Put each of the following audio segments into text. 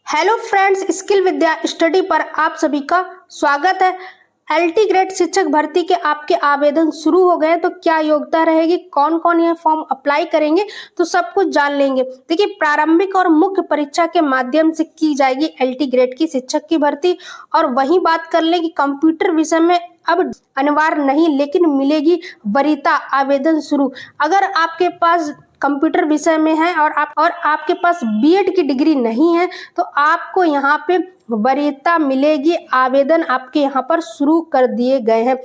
Hello friends, skill विद्या study पर आप सभी का स्वागत है। एलटी ग्रेड शिक्षक भर्ती के आपके आवेदन शुरू हो गए, तो क्या योग्यता रहेगी, कौन कौन यह फॉर्म अप्लाई करेंगे, तो सब कुछ जान लेंगे। देखिए, प्रारंभिक और मुख्य परीक्षा के माध्यम से की जाएगी एलटी ग्रेड की शिक्षक की भर्ती। और वहीं बात कर लें कि कंप्यूटर विषय में अब अनिवार्य नहीं, लेकिन मिलेगी वरीयता। आवेदन शुरू अगर आपके पास कंप्यूटर विषय में है और आपके पास बीएड की डिग्री नहीं है, तो आपको यहाँ पे वरीयता मिलेगी। आवेदन आपके यहाँ पर शुरू कर दिए गए हैं।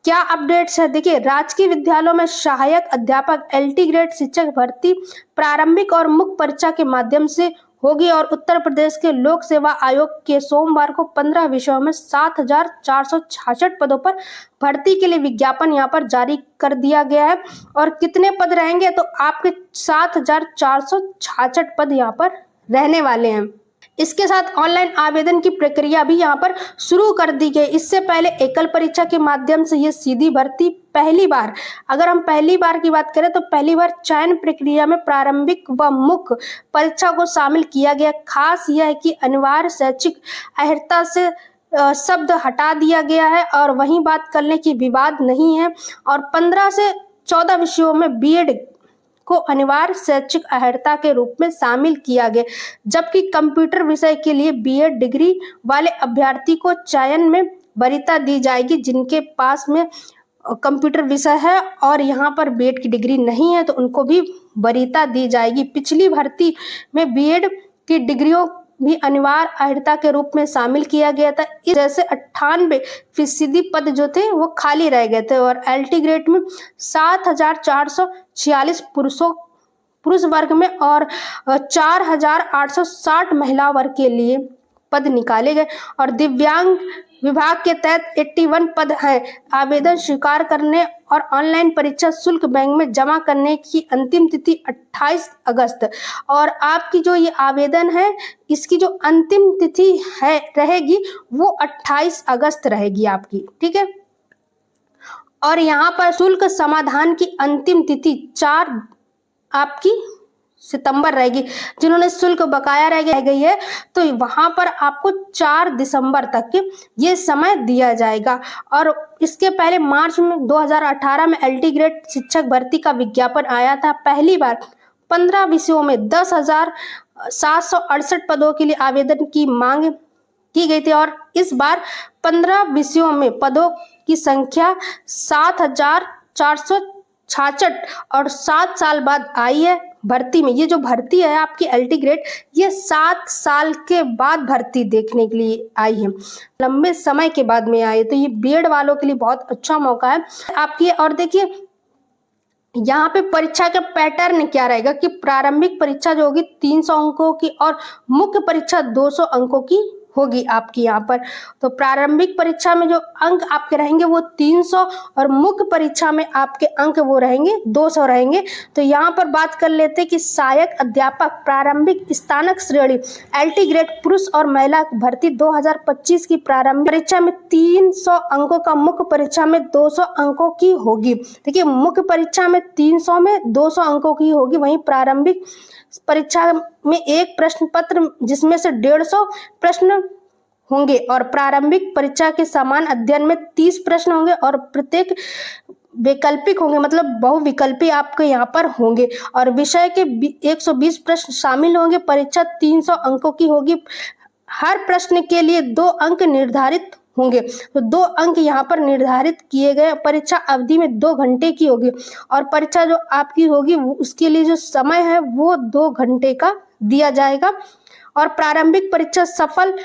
क्या अपडेट्स है, देखिए, राजकीय विद्यालयों में सहायक अध्यापक एलटी ग्रेड शिक्षक भर्ती प्रारंभिक और मुख्य परीक्षा के माध्यम से होगी। और उत्तर प्रदेश के लोक सेवा आयोग के सोमवार को 15 विषयों में 7,466 पदों पर भर्ती के लिए विज्ञापन यहाँ पर जारी कर दिया गया है। और कितने पद रहेंगे, तो आपके 7,466 पद यहाँ पर रहने वाले हैं। इसके साथ ऑनलाइन आवेदन की प्रक्रिया भी यहाँ पर शुरू कर दी गई। इससे पहले एकल परीक्षा के माध्यम से ये सीधी भर्ती पहली बार, अगर हम पहली बार की बात करें तो पहली बार चयन प्रक्रिया में प्रारंभिक व मुख्य परीक्षा को शामिल किया गया। खास यह है कि अनिवार्य शैक्षिक अर्हता से शब्द हटा दिया गया है। और वहीं बात करने की विवाद नहीं है। और 15 से 14 विषयों में बीएड को अनिवार्य शैक्षिक अर्हता के रूप में शामिल किया गया, जबकि कंप्यूटर विषय के लिए बीएड डिग्री वाले अभ्यर्थी को चयन में वरीयता दी जाएगी। जिनके पास में कंप्यूटर विषय है और यहाँ पर बीएड की डिग्री नहीं है, तो उनको भी वरीयता दी जाएगी। पिछली भर्ती में बीएड की डिग्रियों भी अनिवार्य अर्हता के रूप में शामिल किया गया था। इस जैसे 98% पद जो थे वो खाली रह गए थे। और एलटी ग्रेड में 7,446 पुरुष वर्ग में और 4,860 महिला वर्ग के लिए पद निकाले गए। और दिव्यांग विभाग के तहत 81 पद हैं। आवेदन स्वीकार करने और ऑनलाइन परीक्षा शुल्क बैंक में जमा करने की अंतिम तिथि 28 अगस्त। और आपकी जो ये आवेदन है, इसकी जो अंतिम तिथि है रहेगी वो 28 अगस्त रहेगी आपकी, ठीक है। और यहाँ पर शुल्क समाधान की अंतिम तिथि 4 आपकी सितंबर रहेगी। जिन्होंने शुल्क बकाया रह गई है, तो वहां पर आपको 4 दिसंबर तक ये समय दिया जाएगा। और इसके पहले मार्च में 2018 में एलटी ग्रेड शिक्षक भर्ती का विज्ञापन आया था। पहली बार 15 विषयों में 10,768 पदों के लिए आवेदन की मांग की गई थी। और इस बार 15 विषयों में पदों की संख्या 7,466 और 7 साल बाद आई है भर्ती में। ये जो भर्ती है आपकी एलटी ग्रेड, ये 7 साल के बाद भर्ती देखने के लिए आई है, लंबे समय के बाद में आई है। तो ये बीएड वालों के लिए बहुत अच्छा मौका है आपकी। और देखिए, यहाँ पे परीक्षा का पैटर्न क्या रहेगा कि प्रारंभिक परीक्षा जो होगी 300 अंकों की और मुख्य परीक्षा 200 अंकों की होगी आपकी यहाँ पर। तो प्रारंभिक परीक्षा में जो अंक आपके रहेंगे वो 300 और मुख्य परीक्षा में आपके अंक वो रहेंगे 200 रहेंगे। तो यहाँ पर बात कर लेते हैं कि सहायक अध्यापक प्रारंभिक स्नातक श्रेणी एलटी ग्रेड पुरुष और महिला भर्ती 2025 की प्रारंभिक परीक्षा में 300 अंकों का, मुख्य परीक्षा में 200 अंकों की होगी। देखिए, मुख्य परीक्षा में 300 में 200 अंकों की होगी। वहीं प्रारंभिक परीक्षा में एक प्रश्न पत्र जिसमें से 150 प्रश्न होंगे। और प्रारंभिक परीक्षा के समान अध्ययन में 30 प्रश्न होंगे और प्रत्येक वैकल्पिक होंगे, मतलब बहुविकल्पी आपके यहाँ पर होंगे। और विषय के 120 प्रश्न शामिल होंगे। परीक्षा 300 अंकों की होगी। हर प्रश्न के लिए 2 अंक निर्धारित होंगे। तो 2 अंक यहाँ पर निर्धारित किए गए। परीक्षा अवधि में 2 घंटे की होगी। और परीक्षा जो आपकी होगी उसके लिए जो समय है वो 2 घंटे का दिया जाएगा। और प्रारंभिक परीक्षा सफल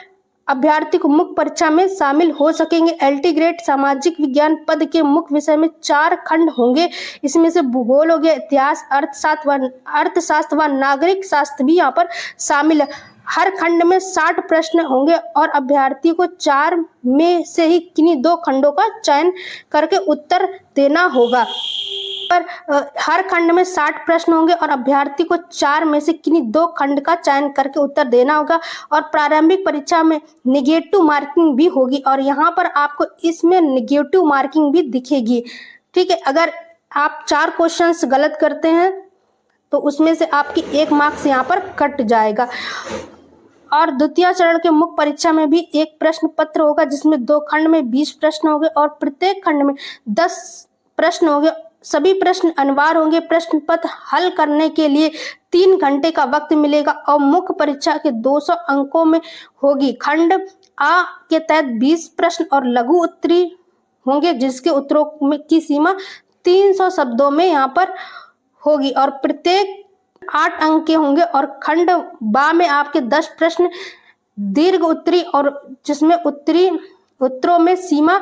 अभ्यर्थी को मुख्य परीक्षा में शामिल हो सकेंगे। एलटी ग्रेड सामाजिक विज्ञान पद के मुख्य विषय में 4 खंड होंगे। इसमें से भूगोल हो गया, इतिहास, अर्थशास्त्र व नागरिक शास्त्र भी यहाँ पर शामिल है। हर खंड में 60 प्रश्न होंगे और अभ्यर्थी को 4 में से ही किन्हीं 2 खंडों का चयन करके उत्तर देना होगा। पर हर खंड में 60 प्रश्न होंगे और अभ्यर्थी को 4 में से किन्हीं 2 खंड का चयन करके उत्तर देना होगा। और प्रारंभिक परीक्षा में नेगेटिव मार्किंग भी होगी। और यहाँ पर आपको इसमें नेगेटिव मार्किंग भी दिखेगी, ठीक है। अगर आप 4 क्वेश्चंस गलत करते हैं तो उसमें से आपकी 1 मार्क्स यहाँ पर कट जाएगा। और द्वितीय चरण के मुख्य परीक्षा में भी एक प्रश्न पत्र होगा जिसमें 2 खंड में 20 प्रश्न होंगे और प्रत्येक खंड में 10 प्रश्न होंगे। सभी प्रश्न अनिवार्य होंगे। प्रश्न पत्र हल करने के लिए 3 घंटे का वक्त मिलेगा और मुख्य परीक्षा के 200 अंकों में होगी। खंड आ के तहत 20 प्रश्न और लघु उत्तरी होंगे जिसके उत्तरों की सीमा 300 शब्दों में यहाँ पर होगी और प्रत्येक 8 अंक के होंगे। और खंड बा में आपके 10 प्रश्न दीर्घ उत्तरी और जिसमें उत्तरों में सीमा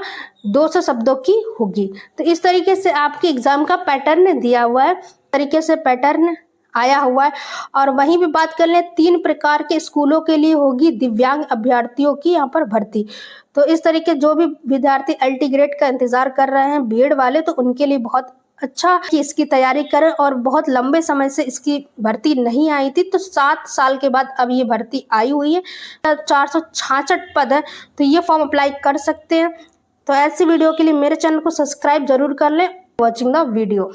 200 शब्दों की होगी। तो इस तरीके से आपके एग्जाम का पैटर्न दिया हुआ है, तरीके से पैटर्न आया हुआ है। और वहीं भी बात कर लें 3 प्रकार के स्कूलों के लिए होगी दिव्यांग अभ्यर्थियों की यहाँ पर भर्ती। तो इस तरीके जो भी विद्यार्थी एलटी ग्रेड का इंतजार कर रहे हैं बीएड वाले, तो उनके लिए बहुत अच्छा कि इसकी तैयारी करें। और बहुत लंबे समय से इसकी भर्ती नहीं आई थी, तो 7 साल के बाद अब ये भर्ती आई हुई है। 466 पद है, तो ये फॉर्म अप्लाई कर सकते हैं। तो ऐसी वीडियो के लिए मेरे चैनल को सब्सक्राइब जरूर कर लें। Watching the video.